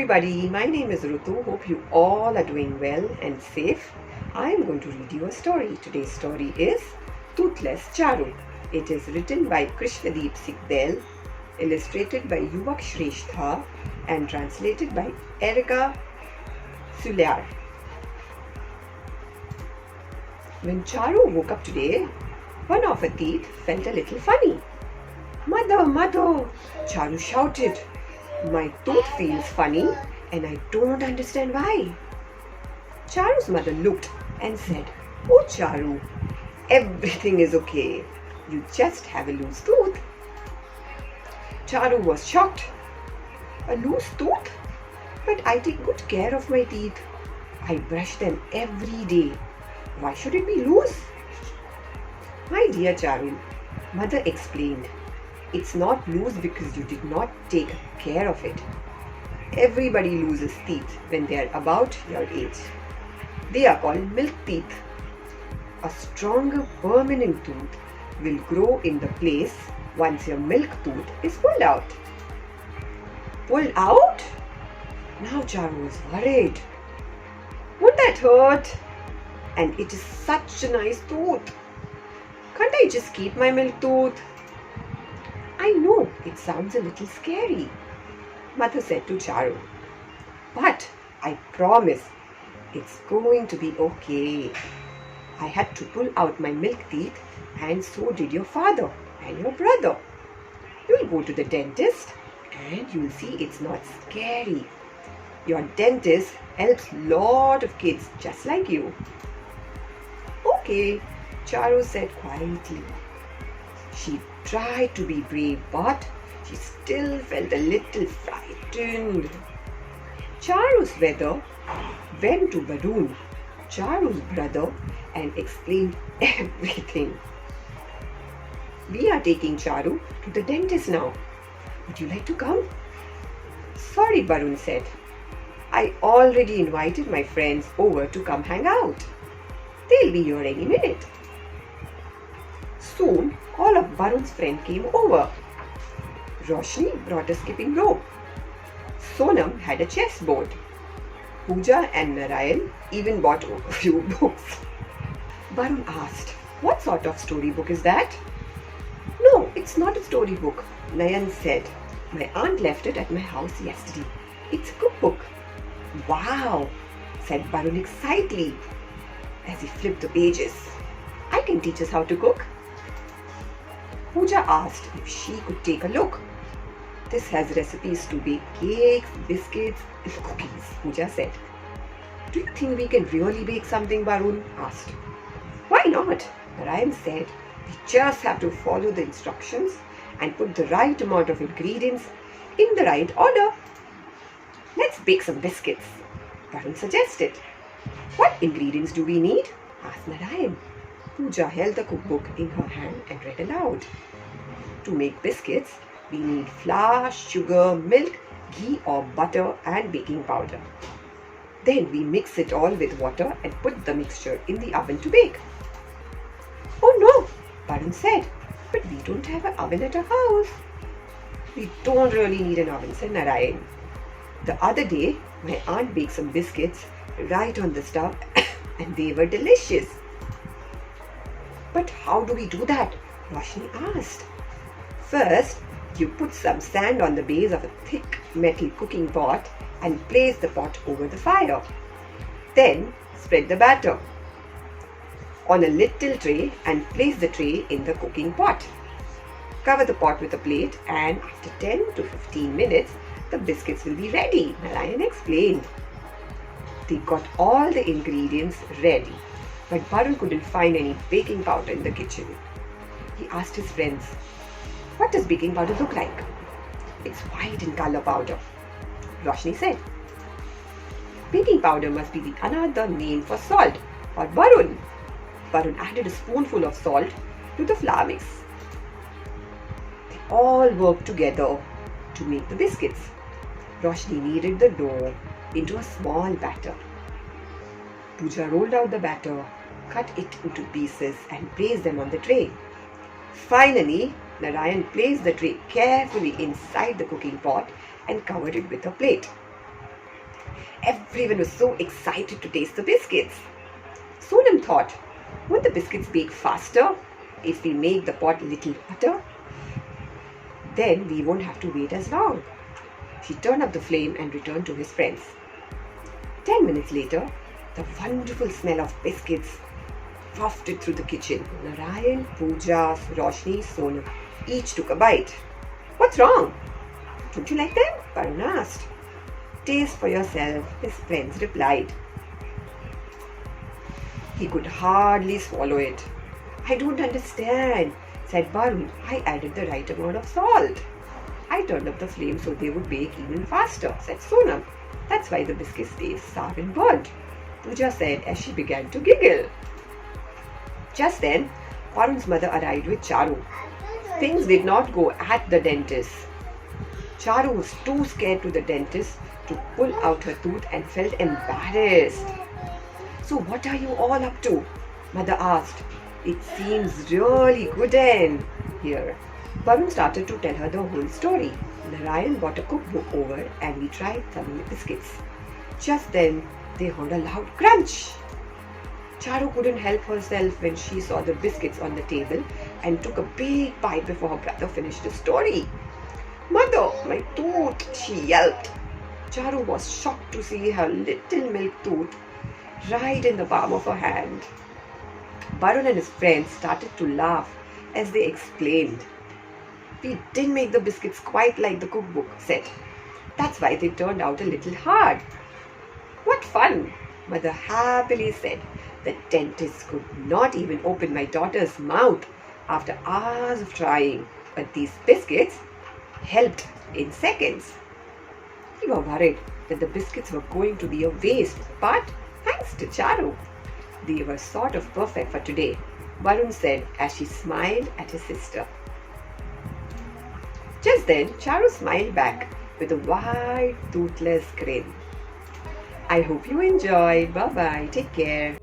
everybody, my name is Rutu. Hope you all are doing well and safe. I am going to read you a story. Today's story is Toothless Charu. It is written by Krishnadip Sigdel, illustrated by Yuwak Shrestha and translated by Erica Cuellar. When Charu woke up today, one of her teeth felt a little funny. "Mother, mother!" Charu shouted. "My tooth feels funny and I don't understand why." Charu's mother looked and said, "Oh Charu, everything is okay. You just have a loose tooth." Charu was shocked. "A loose tooth? But I take good care of my teeth. I brush them every day. Why should it be loose?" "My dear Charu," mother explained, "it's not loose because you did not take care of it. Everybody loses teeth when they are about your age. They are called milk teeth. A stronger permanent tooth will grow in the place once your milk tooth is pulled out." "Pulled out?" Now Charu was worried. "Would that hurt? And it is such a nice tooth. Can't I just keep my milk tooth?" "I know it sounds a little scary," mother said to Charu, "but I promise it's going to be okay. I had to pull out my milk teeth and so did your father and your brother. You'll go to the dentist and you'll see it's not scary. Your dentist helps lot of kids just like you." "Okay," Charu said quietly. She tried to be brave, but she still felt a little frightened. Charu's brother went to Varun, Charu's brother, and explained everything. "We are taking Charu to the dentist now. Would you like to come?" "Sorry," Varun said. "I already invited my friends over to come hang out. They'll be here any minute." Soon, all of Varun's friends came over. Roshni brought a skipping rope. Sonam had a chessboard. Pooja and Narayan even bought a few books. Varun asked, "What sort of storybook is that?" "No, it's not a storybook," Nayan said. "My aunt left it at my house yesterday. It's a cookbook." "Wow," said Varun excitedly as he flipped the pages. "I can teach us how to cook." Pooja asked if she could take a look. "This has recipes to bake cakes, biscuits, and cookies," Pooja said. "Do you think we can really bake something?" Varun asked. "Why not?" Narayan said. "We just have to follow the instructions and put the right amount of ingredients in the right order." "Let's bake some biscuits," Varun suggested. "What ingredients do we need?" asked Narayan. Pooja held the cookbook in her hand and read aloud. "To make biscuits, we need flour, sugar, milk, ghee or butter and baking powder. Then we mix it all with water and put the mixture in the oven to bake." "Oh no," Varun said, "but we don't have an oven at our house." "We don't really need an oven," said Narayan. "The other day, my aunt baked some biscuits right on the stove and they were delicious." "But how do we do that?" Roshni asked. "First, you put some sand on the base of a thick metal cooking pot and place the pot over the fire. Then, spread the batter on a little tray and place the tray in the cooking pot. Cover the pot with a plate and after 10 to 15 minutes, the biscuits will be ready," Narayan explained. They got all the ingredients ready, but Varun couldn't find any baking powder in the kitchen. He asked his friends, "What does baking powder look like?" "It's white in color powder," Roshni said. "Baking powder must be the another name for salt," or Varun. Varun added a spoonful of salt to the flour mix. They all worked together to make the biscuits. Roshni kneaded the dough into a small batter. Pooja rolled out the batter, cut it into pieces and placed them on the tray. Finally, Narayan placed the tray carefully inside the cooking pot and covered it with a plate. Everyone was so excited to taste the biscuits. Sonam thought, won't the biscuits bake faster if we make the pot a little hotter? Then we won't have to wait as long. She turned up the flame and returned to his friends. 10 minutes later, the wonderful smell of biscuits wafted through the kitchen. Narayan, Pooja, Roshni, Sonam each took a bite. What's wrong? Don't you like them? Varun asked. Taste for yourself, his friends replied. He could hardly swallow it. I don't understand, said Varun. I added the right amount of salt. I turned up the flame so they would bake even faster, said Sonam. That's why the biscuits taste sour and burnt, Pooja said as she began to giggle. Just then, Varun's mother arrived with Charu. Things did not go at the dentist. Charu was too scared to the dentist to pull out her tooth and felt embarrassed. So what are you all up to? Mother asked. It seems really good here. Varun started to tell her the whole story. Narayan brought a cookbook over and we tried some biscuits. Just then, they heard a loud crunch. Charu couldn't help herself when she saw the biscuits on the table and took a big bite before her brother finished the story. Mother, my tooth, she yelped. Charu was shocked to see her little milk tooth right in the palm of her hand. Varun and his friends started to laugh as they exclaimed, We didn't make the biscuits quite like the cookbook said. That's why they turned out a little hard. What fun, Mother happily said. The dentist could not even open my daughter's mouth after hours of trying, but these biscuits helped in seconds. We were worried that the biscuits were going to be a waste, but thanks to Charu, they were sort of perfect for today, Varun said as she smiled at his sister. Just then, Charu smiled back with a wide, toothless grin. I hope you enjoyed. Bye-bye. Take care.